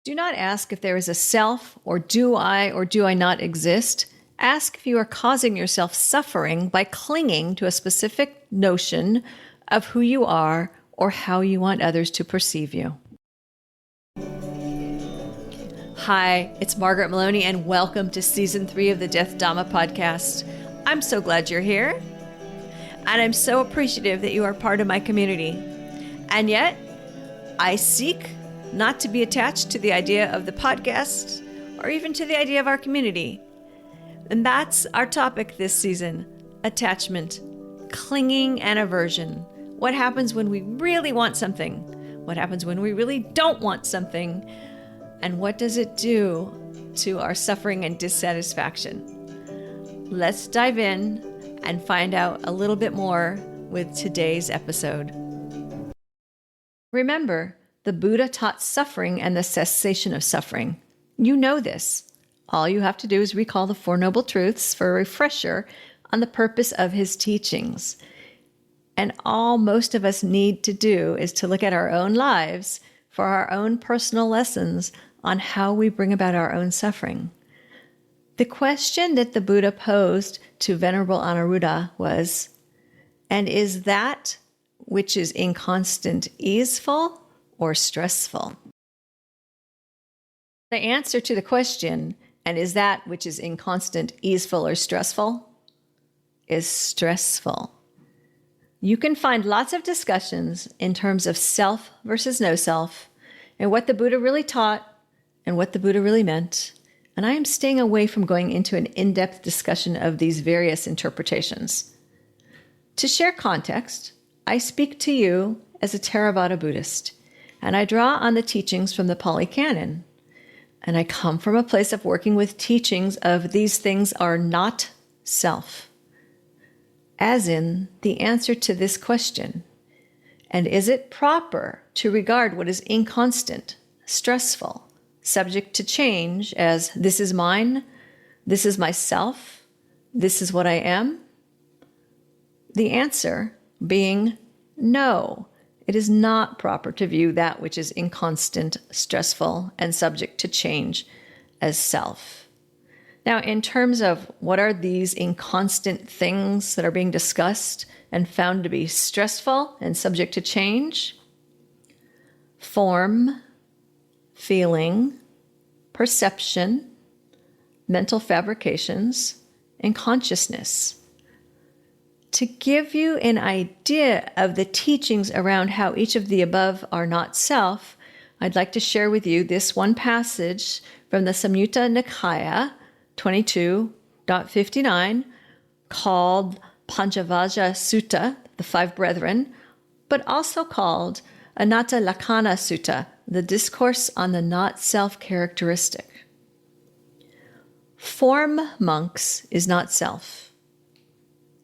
Do not ask if there is a self, or do I not exist. Ask if you are causing yourself suffering by clinging to a specific notion of who you are or how you want others to perceive you. Hi, it's Margaret Maloney, and welcome to Season 3 of the Death Dhamma podcast. I'm so glad you're here, and I'm so appreciative that you are part of my community. And yet, I seek not to be attached to the idea of the podcast or even to the idea of our community. And that's our topic this season: attachment, clinging, and aversion. What happens when we really want something? What happens when we really don't want something? And what does it do to our suffering and dissatisfaction? Let's dive in and find out a little bit more with today's episode. Remember, the Buddha taught suffering and the cessation of suffering. You know this. All you have to do is recall the Four Noble Truths for a refresher on the purpose of his teachings. And all most of us need to do is to look at our own lives for our own personal lessons on how we bring about our own suffering. The question that the Buddha posed to Venerable Anuruddha was, and is that which is inconstant easeful or stressful? The answer to the question, and is that which is inconstant easeful or stressful, is stressful. You can find lots of discussions in terms of self versus no self, and what the Buddha really taught and what the Buddha really meant. And I am staying away from going into an in-depth discussion of these various interpretations. To share context, I speak to you as a Theravada Buddhist, and I draw on the teachings from the Pali Canon. And I come from a place of working with teachings of these things are not self. As in the answer to this question, and is it proper to regard what is inconstant, stressful, subject to change as this is mine, this is myself, this is what I am? The answer being no. It is not proper to view that which is inconstant, stressful, and subject to change as self. Now, in terms of what are these inconstant things that are being discussed and found to be stressful and subject to change? Form, feeling, perception, mental fabrications, and consciousness. To give you an idea of the teachings around how each of the above are not self, I'd like to share with you this one passage from the Samyutta Nikaya 22.59 called Pancavajja Sutta, the Five Brethren, but also called Anatta Lakkhana Sutta, the Discourse on the Not-Self Characteristic. Form, monks, is not self.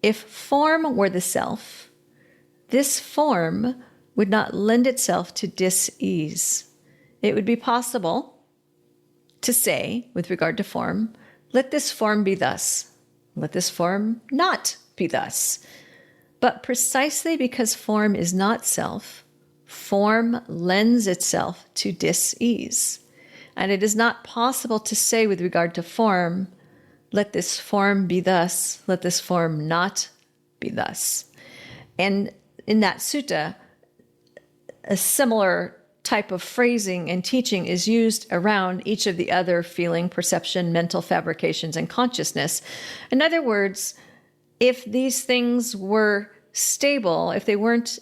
If form were the self, this form would not lend itself to dis-ease. It would be possible to say, with regard to form, let this form be thus, let this form not be thus. But precisely because form is not self, form lends itself to dis-ease. And it is not possible to say with regard to form, let this form be thus, let this form not be thus. And in that sutta, a similar type of phrasing and teaching is used around each of the other feeling, perception, mental fabrications, and consciousness. In other words, if these things were stable, if they weren't,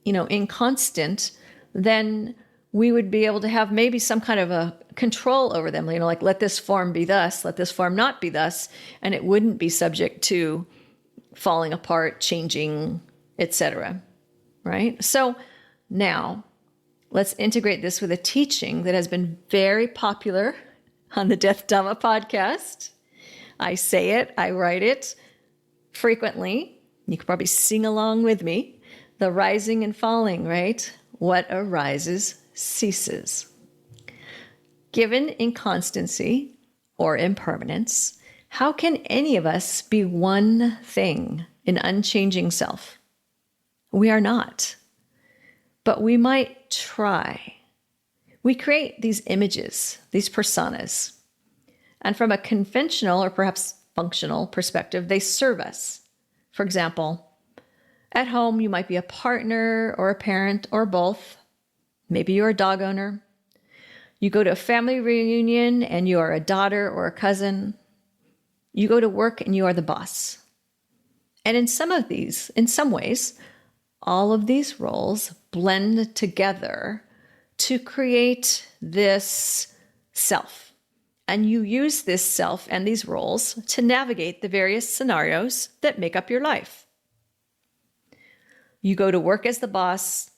inconstant, then we would be able to have maybe some kind of a control over them, like let this form be thus, let this form not be thus, and it wouldn't be subject to falling apart, changing, etc. Right? So now let's integrate this with a teaching that has been very popular on the Death Dhamma podcast. I say it, I write it frequently. You could probably sing along with me. The rising and falling, right? What arises ceases. Given inconstancy or impermanence, how can any of us be one thing, an unchanging self? We are not. But we might try. We create these images, these personas. And from a conventional or perhaps functional perspective, they serve us. For example, at home, you might be a partner or a parent or both. Maybe you're a dog owner. You go to a family reunion and you are a daughter or a cousin. You go to work and you are the boss. And in some ways, all of these roles blend together to create this self. And you use this self and these roles to navigate the various scenarios that make up your life. You go to work as the boss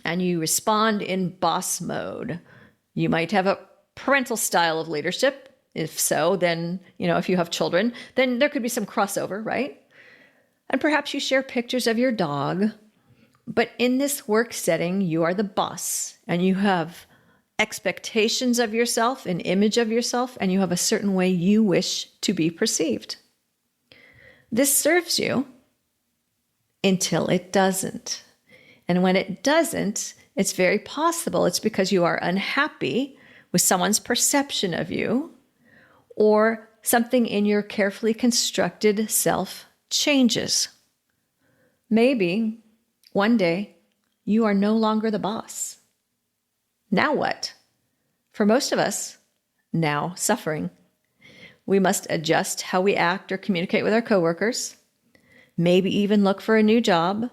and you respond in boss mode. You might have a parental style of leadership. If so, then, if you have children, then there could be some crossover, right? And perhaps you share pictures of your dog. But in this work setting, you are the boss and you have expectations of yourself, an image of yourself, and you have a certain way you wish to be perceived. This serves you until it doesn't. And when it doesn't, it's very possible it's because you are unhappy with someone's perception of you, or something in your carefully constructed self changes. Maybe one day you are no longer the boss. Now what? For most of us, now suffering. We must adjust how we act or communicate with our coworkers, maybe even look for a new job.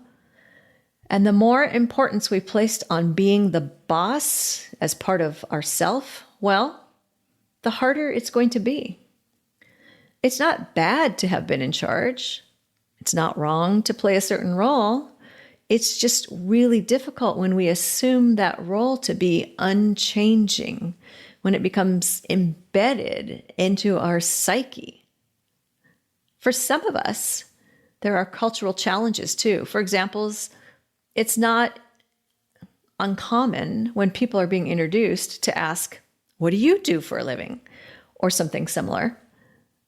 And the more importance we placed on being the boss as part of ourself, well, the harder it's going to be. It's not bad to have been in charge. It's not wrong to play a certain role. It's just really difficult when we assume that role to be unchanging, when it becomes embedded into our psyche. For some of us, there are cultural challenges too. For example, it's not uncommon when people are being introduced to ask, "What do you do for a living?" or something similar.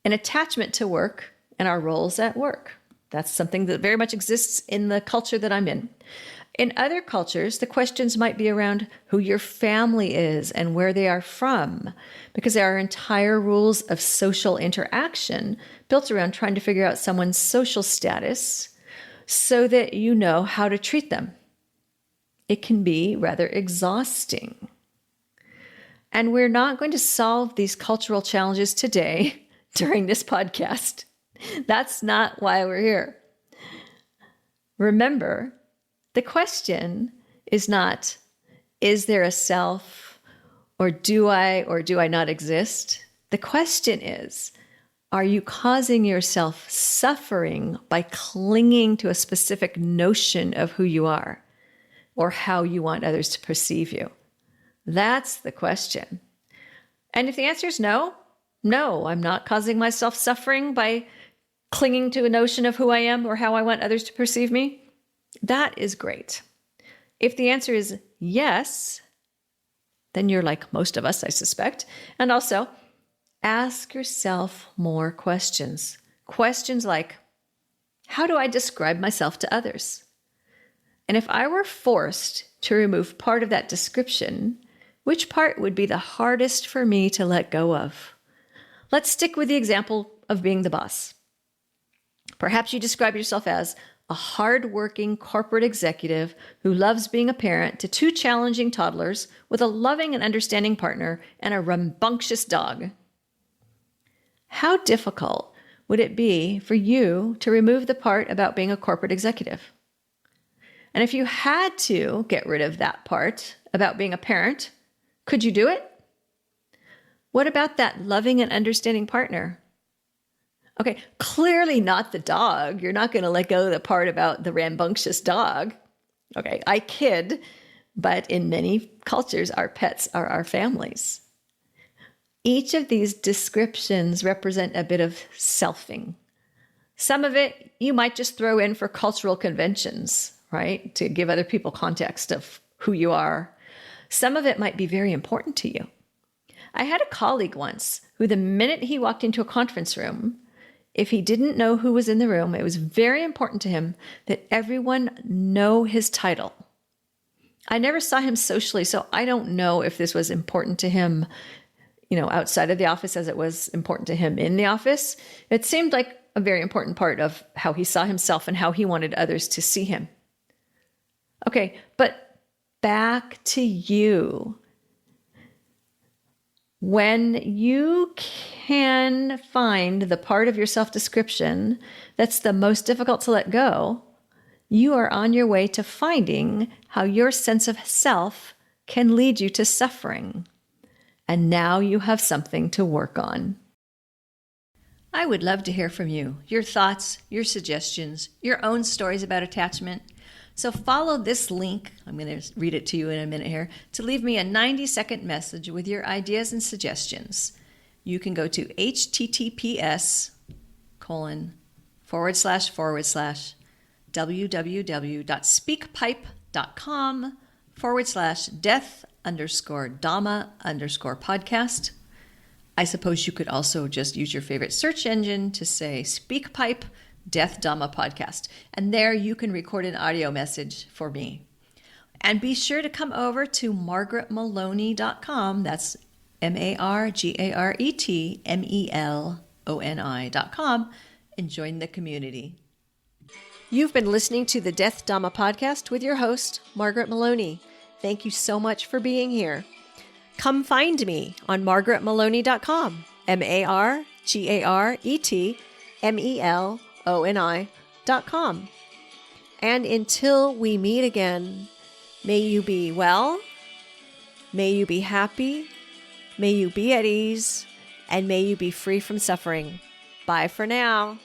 An attachment to work and our roles at work. That's something that very much exists in the culture that I'm in. In other cultures, the questions might be around who your family is and where they are from, because there are entire rules of social interaction built around trying to figure out someone's social status so that you know how to treat them. It can be rather exhausting. And we're not going to solve these cultural challenges today during this podcast. That's not why we're here. Remember, the question is not, is there a self, or do I not exist? The question is, are you causing yourself suffering by clinging to a specific notion of who you are or how you want others to perceive you? That's the question. And if the answer is no, I'm not causing myself suffering by clinging to a notion of who I am or how I want others to perceive me, that is great. If the answer is yes, then you're like most of us, I suspect. And also, ask yourself more questions. Questions like, how do I describe myself to others? And if I were forced to remove part of that description, which part would be the hardest for me to let go of? Let's stick with the example of being the boss. Perhaps you describe yourself as a hardworking corporate executive who loves being a parent to 2 challenging toddlers with a loving and understanding partner and a rambunctious dog. How difficult would it be for you to remove the part about being a corporate executive? And if you had to get rid of that part about being a parent, could you do it? What about that loving and understanding partner? Okay, clearly not the dog. You're not going to let go of the part about the rambunctious dog. Okay, I kid, but in many cultures, our pets are our families. Each of these descriptions represent a bit of selfing. Some of it you might just throw in for cultural conventions, right? To give other people context of who you are. Some of it might be very important to you. I had a colleague once who, the minute he walked into a conference room, if he didn't know who was in the room, it was very important to him that everyone know his title. I never saw him socially, so I don't know if this was important to him, outside of the office as it was important to him in the office. It seemed like a very important part of how he saw himself and how he wanted others to see him. Okay, but back to you. When you can find the part of your self-description that's the most difficult to let go, you are on your way to finding how your sense of self can lead you to suffering. And now you have something to work on. I would love to hear from you, your thoughts, your suggestions, your own stories about attachment. So follow this link, I'm going to read it to you in a minute here, to leave me a 90-second message with your ideas and suggestions. You can go to https://www.speakpipe.com/death_Dhamma_podcast. I suppose you could also just use your favorite search engine to say SpeakPipe Death Dhamma Podcast. And there you can record an audio message for me. And be sure to come over to margaretmaloney.com. That's MargaretMeloni.com and join the community. You've been listening to the Death Dhamma Podcast with your host, Margaret Maloney. Thank you so much for being here. Come find me on margaretmaloney.com, MargaretMeloni.com. And until we meet again, may you be well, may you be happy, may you be at ease, and may you be free from suffering. Bye for now.